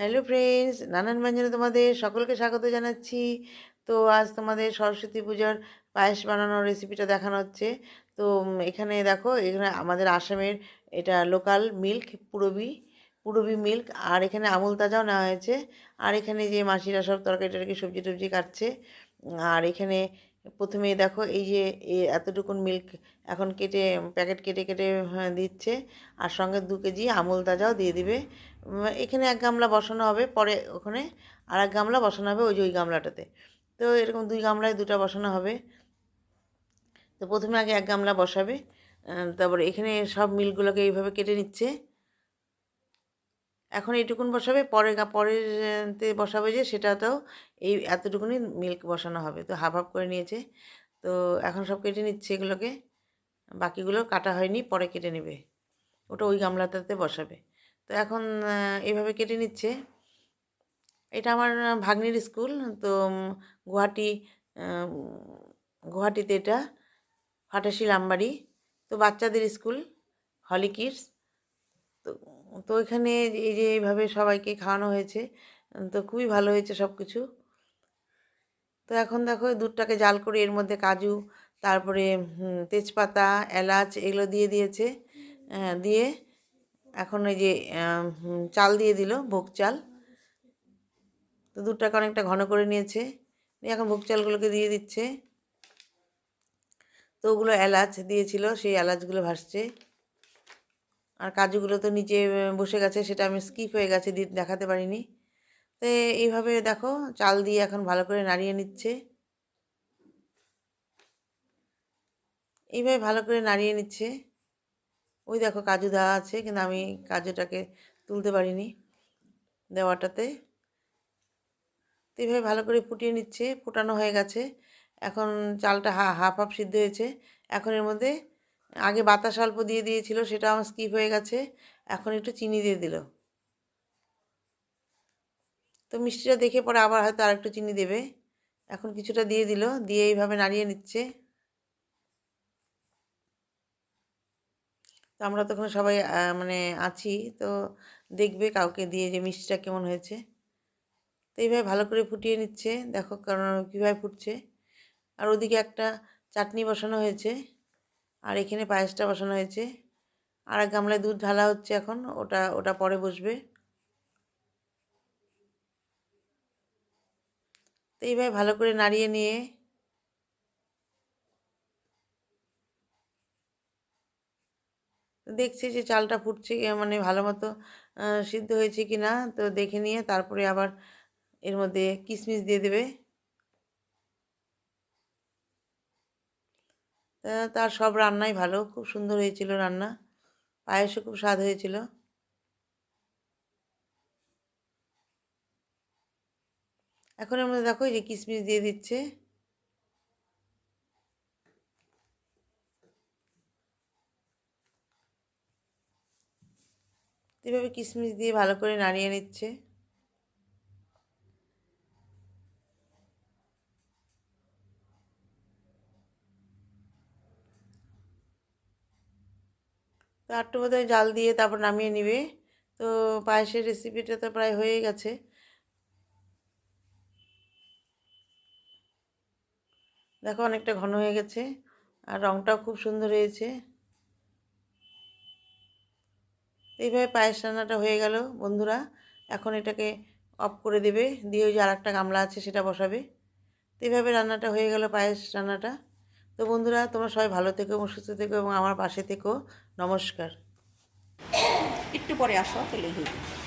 Hello friends, নানান ব্যঞ্জনে তোমাদের সকলকে স্বাগত জানাচ্ছি। তো আজ তোমাদের সরস্বতী পূজার পায়েস বানানোর রেসিপিটা দেখানো হচ্ছে। তো এখানে দেখো, এখানে আমাদের আসামের এটা local milk, Purabi Purabi milk. আর এখানে আমুল তাজাও নেওয়া হয়েছে। আর এখানে যে মাসিরা সব তরকারি টরকারি সবজি টবজি কাটছে। আর এখানে প্রথমে দেখো, এই যে এতটুকুন মিল্ক এখন কেটে প্যাকেট কেটে কেটে দিচ্ছে। আর সঙ্গে 2 কেজি আমুল তাজাও দিয়ে দিবে। এখানে এক গামলা বসানো হবে, পরে ওখানে আর এক গামলা বসানো হবে ওই যে ওই গামলাটাতে। তো এরকম 2 গামলায় 2টা বসানো হবে। তো প্রথমে আগে এক গামলা বসাবে, তারপরে এখানে সব মিলগুলোকে এইভাবে কেটে নিচ্ছে। এখন এইটুকুন বসাবে, পরেতে বসাবে যে সেটাতেও এই এতটুকুনি মিল্ক বসানো হবে। তো হাফ হাফ করে নিয়েছে। তো এখন সব কেটে নিচ্ছে এগুলোকে, বাকিগুলো কাটা হয়নি, পরে কেটে নেবে। ওটা ওই গামলাটাতে বসাবে। তো এখন এইভাবে কেটে নিচ্ছে। এটা আমার ভাগ্নির স্কুল। তো গুয়াহাটি, আহ, গুয়াহাটিতে এটা ফাটাশিল আমবাড়ি। তো বাচ্চাদের স্কুল, হলি কিডস। তো তো এখানে এই যে এইভাবে সবাইকে খাওয়ানো হয়েছে। তো খুবই ভালো হয়েছে সব কিছু। তো এখন দেখো, দুধটাকে জাল করে এর মধ্যে কাজু, তারপরে তেজপাতা, এলাচ এগুলো দিয়ে দিয়েছে। দিয়ে এখন ওই যে চাল দিয়ে দিল, ভোগ চাল। তো দুধটাকে অনেকটা ঘন করে নিয়েছে। এখন ভোগ চালগুলোকে দিয়ে দিচ্ছে। তো ওগুলো এলাচ দিয়েছিল, সেই এলাচগুলো ভাসছে। আর কাজুগুলো তো নিচে বসে গেছে, সেটা আমি স্কিপ হয়ে গেছে, দেখাতে পারিনি। তো এইভাবে দেখো, চাল দিয়ে এখন ভালো করে নাড়িয়ে নিচ্ছে। এইভাবে ভালো করে নাড়িয়ে নিচ্ছে। ওই দেখো, কাজু দেওয়া আছে, কিন্তু আমি কাজুটাকে তুলতে পারিনি দেওয়াটাতে। তো এইভাবে ভালো করে ফুটিয়ে নিচ্ছে, ফোটানো হয়ে গেছে। এখন চালটা হাফ হাফ সিদ্ধ হয়েছে। এখন এর মধ্যে আগে বাতাসা অল্প দিয়ে দিয়েছিল, সেটা আমার স্কিপ হয়ে গেছে। এখন একটু চিনি দিয়ে দিল। তো মিষ্টিটা দেখে পরে আবার হয়তো আরেকটু চিনি দেবে। এখন কিছুটা দিয়ে দিল, দিয়ে এইভাবে নাড়িয়ে নিচ্ছে। তো আমরা তখন সবাই মানে আছি। তো দেখবে কাউকে দিয়ে যে মিষ্টিটা কেমন হয়েছে। তো এইভাবে ভালো করে ফুটিয়ে নিচ্ছে, দেখো কারণ কীভাবে ফুটছে। আর ওদিকে একটা চাটনি বসানো হয়েছে। আর এখানে পায়েসটা বসানো হয়েছে। আর এক গামলায় দুধ ঢালা হচ্ছে এখন, ওটা ওটা পরে বসবে। তো এইভাবে ভালো করে নাড়িয়ে নিয়ে দেখছি যে চালটা ফুটছে, মানে ভালো মতো সিদ্ধ হয়েছে কি না। তো দেখে নিয়ে তারপরে আবার এর মধ্যে কিশমিশ দিয়ে দেবে। তার সব রান্নাই ভালো, খুব সুন্দর হয়েছিল রান্না। পায়েসও খুব স্বাদ হয়েছিল। এখন এর মধ্যে দেখো, এই যে কিশমিশ দিয়ে দিচ্ছে। এভাবে কিশমিশ দিয়ে ভালো করে নাড়িয়ে নিচ্ছে। তো একটু বোধহয় জাল দিয়ে তারপর নামিয়ে নিবে। তো পায়েসের রেসিপিটা তো প্রায় হয়ে গেছে। দেখো অনেকটা ঘন হয়ে গেছে, আর রঙটাও খুব সুন্দর হয়েছে। এইভাবে পায়েস রান্নাটা হয়ে গেল বন্ধুরা। এখন এটাকে অফ করে দেবে, দিয়ে ওই যে আর একটা গামলা আছে সেটা বসাবে। তো এইভাবে রান্নাটা হয়ে গেল, পায়েস রান্নাটা। তো বন্ধুরা, তোমরা সবাই ভালো থেকো এবং সুস্থ থেকো এবং আমার পাশে থেকো। নমস্কার। একটু পরে আসো, তাহলে হয়ে যাবে।